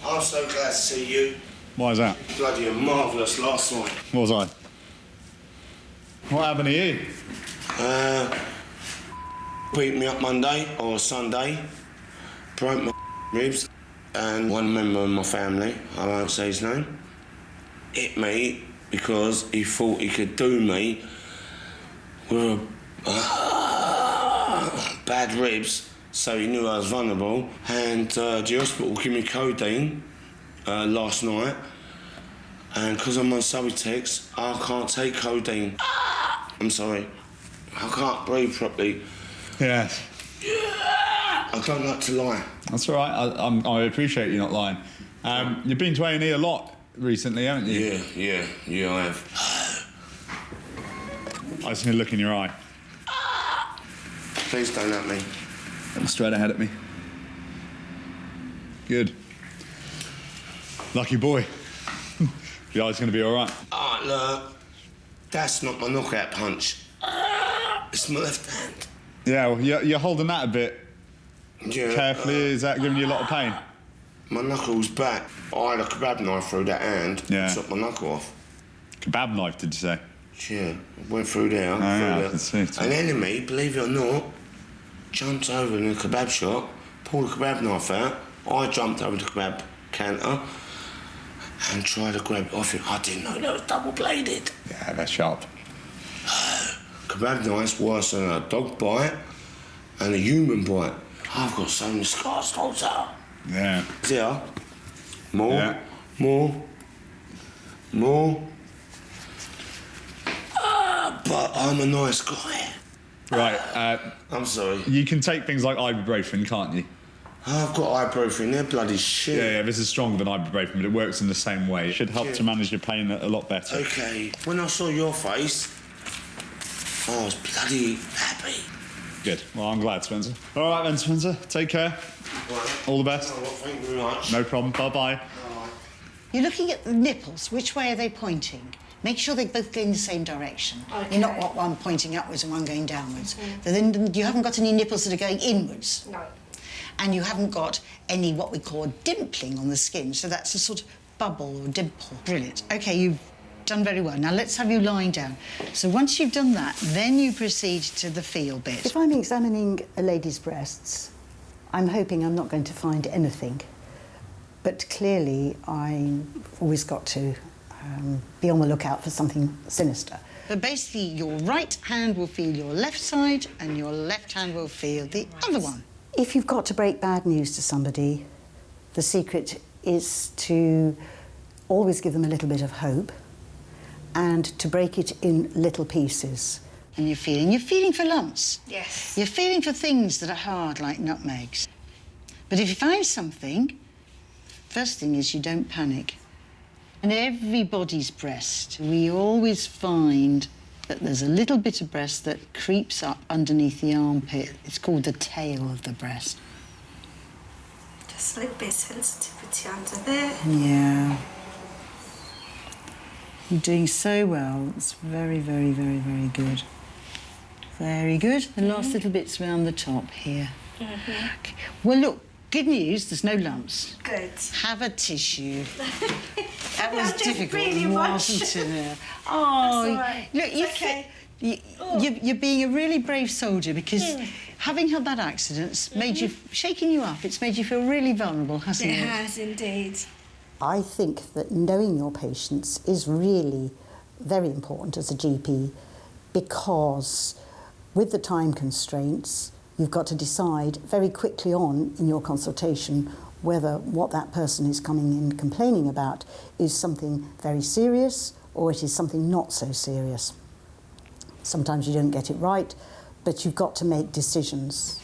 I'm so glad to see you. Why is that? Bloody marvellous last night. What was I? What happened to you? Beat me up Monday or Sunday, broke my ribs, and one member of my family, I won't say his name, hit me because he thought he could do me with bad ribs, so he knew I was vulnerable, and the hospital gave me codeine last night, and because I'm on Subutex, I can't take codeine. I'm sorry, I can't breathe properly. Yes. I don't like to lie. That's all right. I appreciate you not lying. You've been to A&E a lot recently, haven't you? Yeah, I have. I just need to look in your eye. Please don't at me. Look straight ahead at me. Good. Lucky boy. Your eye's going to be all right. Look, that's not my knockout punch. It's my left hand. Yeah, well, you're holding that a bit carefully. Is that giving you a lot of pain? My knuckle's back. I had a kebab knife through that hand. Yeah. Took my knuckle off. Kebab knife, did you say? Yeah, went through there. I can see it. An enemy, believe it or not, jumped over in a kebab shop, pulled a kebab knife out. I jumped over the kebab counter and tried to grab it off him. I didn't know that was double-bladed. Yeah, they're sharp. Kebab knife's worse than a dog bite and a human bite. I've got so many scars, Doctor. Yeah. There. More. Yeah. More. But I'm a nice guy. Right. I'm sorry. You can take things like ibuprofen, can't you? I've got ibuprofen, they're bloody shit. Yeah, this is stronger than ibuprofen, but it works in the same way. It should help to manage your pain a lot better. Okay, when I saw your face, I was bloody happy. Good. Well, I'm glad, Spencer. All right then, Spencer. Take care. Right. All the best. Thank you very much. No problem. Bye-bye. You're looking at the nipples. Which way are they pointing? Make sure they both go in the same direction. Okay. You're not one pointing upwards and one going downwards. Then you haven't got any nipples that are going inwards. No. And you haven't got any what we call dimpling on the skin, so that's a sort of bubble or dimple. Brilliant. OK, you've done very well. Now let's have you lying down. So once you've done that, then you proceed to the feel bit. If I'm examining a lady's breasts, I'm hoping I'm not going to find anything. But clearly, I've always got to be on the lookout for something sinister. But basically, your right hand will feel your left side and your left hand will feel the other one. If you've got to break bad news to somebody, the secret is to always give them a little bit of hope and to break it in little pieces. And you're feeling for lumps. Yes. You're feeling for things that are hard, like nutmegs. But if you find something, first thing is you don't panic. In everybody's breast, we always find that there's a little bit of breast that creeps up underneath the armpit. It's called the tail of the breast. Just a little bit of sensitivity under there. Yeah. You're doing so well. It's very, very, very, very good. Very good. The last little bits around the top here. Okay. Well, look, good news, there's no lumps. Good. Have a tissue. That was I did difficult, really wasn't it? Oh, all right. Look, It's okay. You're being a really brave soldier because having had that accident's made you, shaking you up, it's made you feel really vulnerable, hasn't it? It has indeed. I think that knowing your patients is really very important as a GP because with the time constraints, you've got to decide very quickly on in your consultation whether what that person is coming in complaining about is something very serious or it is something not so serious. Sometimes you don't get it right, but you've got to make decisions.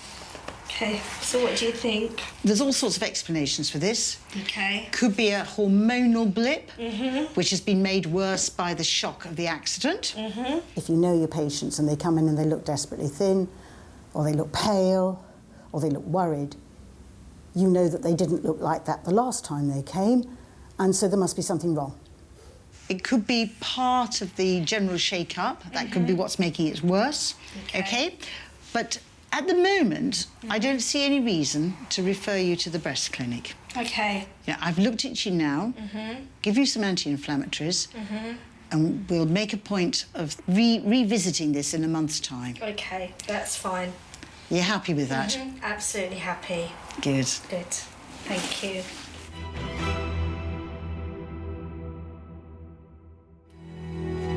Okay, so what do you think? There's all sorts of explanations for this. Okay. Could be a hormonal blip, which has been made worse by the shock of the accident. If you know your patients and they come in and they look desperately thin, or they look pale, or they look worried, you know that they didn't look like that the last time they came, and so there must be something wrong. It could be part of the general shake-up. That could be what's making it worse, okay? But At the moment, I don't see any reason to refer you to the breast clinic. Okay. Yeah, I've looked at you now, give you some anti-inflammatories, and we'll make a point of revisiting this in a month's time. Okay, that's fine. You're happy with that? Absolutely happy. Good. Good. Thank you.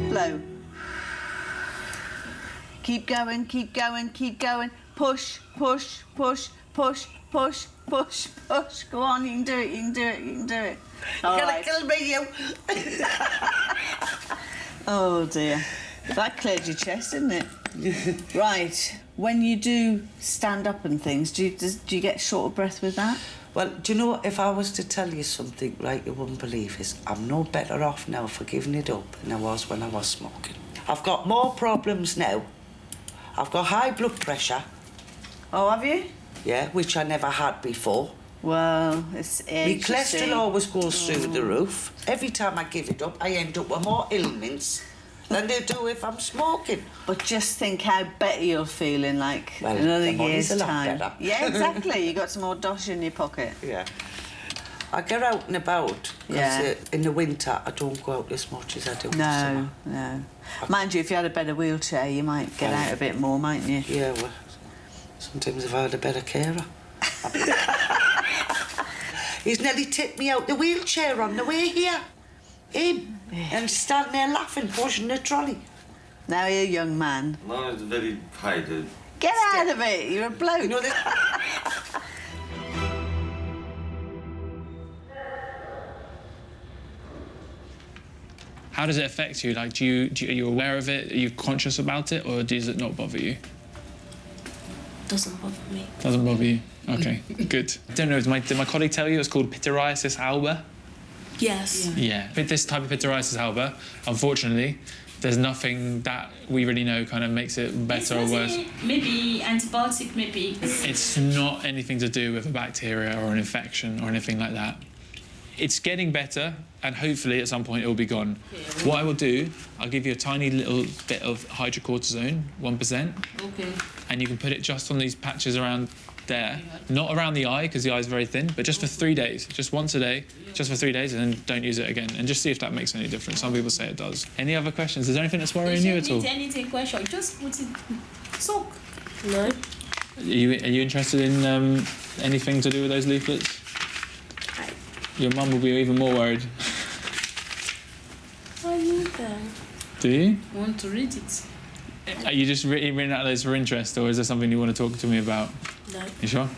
Blow. Keep going, keep going, keep going. Push, push, push, push, push, push, push. Go on, you can do it, you can do it, you can do it. All right. Kill me, you. Oh dear. That cleared your chest, didn't it? Right. When you do stand up and things, do you get short of breath with that? Well, do you know, if I was to tell you something, right, you wouldn't believe this. I'm no better off now for giving it up than I was when I was smoking. I've got more problems now. I've got high blood pressure. Oh, have you? Yeah, which I never had before. Well, it's My age, you see. cholesterol always goes through the roof. Every time I give it up, I end up with more ailments than they do if I'm smoking. But just think how better you'll feel in, like, Well, another the money's year's a lot time. better. Yeah, exactly. You got some more dosh in your pocket. Yeah. I get out and about, because Yeah. in the winter I don't go out as much as I do in the No, summer. no. Mind you, if you had a better wheelchair, you might get out a bit more, mightn't you? Yeah, well, sometimes if I had a better carer. He's nearly tipped me out the wheelchair on the way here. Him. And standing there laughing, pushing the trolley. Now you're a young man. No, it's very high, dude. Get out of it. You're a bloke. You know this. How does it affect you? Like, are you aware of it? Are you conscious about it, or does it not bother you? Doesn't bother me. Doesn't bother you. Okay, good. I don't know. Did my colleague tell you it's called pityriasis alba? Yes. Yeah. But this type of pityriasis alba, unfortunately, there's nothing that we really know kind of makes it better or worse. Maybe antibiotic, maybe. It's not anything to do with a bacteria or an infection or anything like that. It's getting better, and hopefully at some point it will be gone. Yeah. What I will do, I'll give you a tiny little bit of hydrocortisone, 1%. Okay. And you can put it just on these patches around there. Not around the eye, because the eye is very thin, but just for 3 days. Just once a day, just for 3 days, and then don't use it again. And just see if that makes any difference. Some people say it does. Any other questions? Is there anything that's worrying you at all? Anything question, just put it, soak. No. Are you interested in anything to do with those leaflets? Your mum will be even more worried. I need them. Do you? I want to read it. Are you just reading out those for interest, or is there something you want to talk to me about? No. You sure?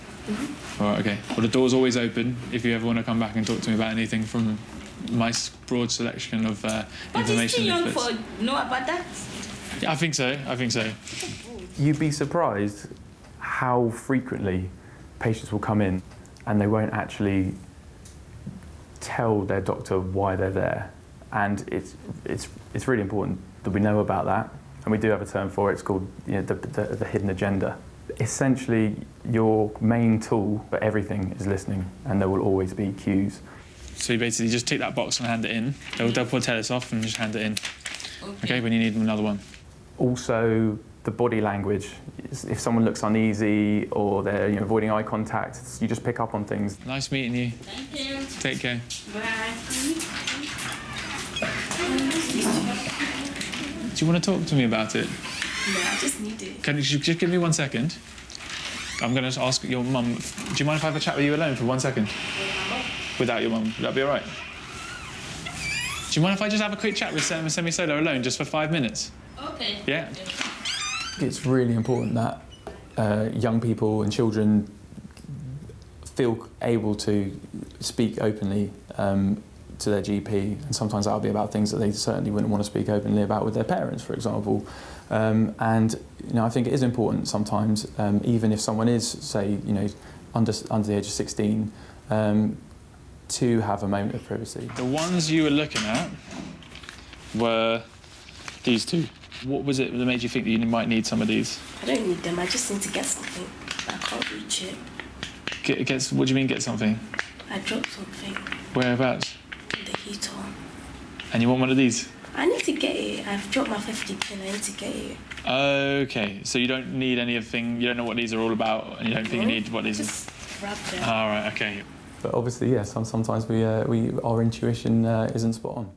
All right, okay. Well, the door's always open if you ever want to come back and talk to me about anything from my broad selection of But information it's still young leaflets. for know about that. Yeah, I think so. I think so. You'd be surprised how frequently patients will come in and they won't actually tell their doctor why they're there, and it's really important that we know about that, and we do have a term for it. It's called, you know, the hidden agenda. Essentially, your main tool for everything is listening, and there will always be cues. So you basically just tick that box and hand it in. They'll put tell us off and just hand it in. Okay, when you need another one. Also, the body language. If someone looks uneasy or they're avoiding eye contact, you just pick up on things. Nice meeting you. Thank you. Take care. Bye. Do you want to talk to me about it? No, I just need it. Can you just give me 1 second? I'm going to ask your mum. Do you mind if I have a chat with you alone for 1 second? Without your mum, would that be all right? Do you mind if I just have a quick chat with Simisola alone, just for 5 minutes? Okay. Yeah. It's really important that young people and children feel able to speak openly to their GP, and sometimes that'll be about things that they certainly wouldn't want to speak openly about with their parents, for example. And I think it is important sometimes, even if someone is, say, under the age of 16, to have a moment of privacy. The ones you were looking at were these two. What was it that made you think that you might need some of these? I don't need them. I just need to get something. I can't reach it. What do you mean get something? I dropped something Whereabouts? in the heater. And you want one of these? I need to get it. I've dropped my 50 pin. I need to get it. Okay, so you don't need anything. You don't know what these are all about, and you don't think you need what these are. Just grab them. All right. Okay. But obviously, yes, sometimes our intuition isn't spot on.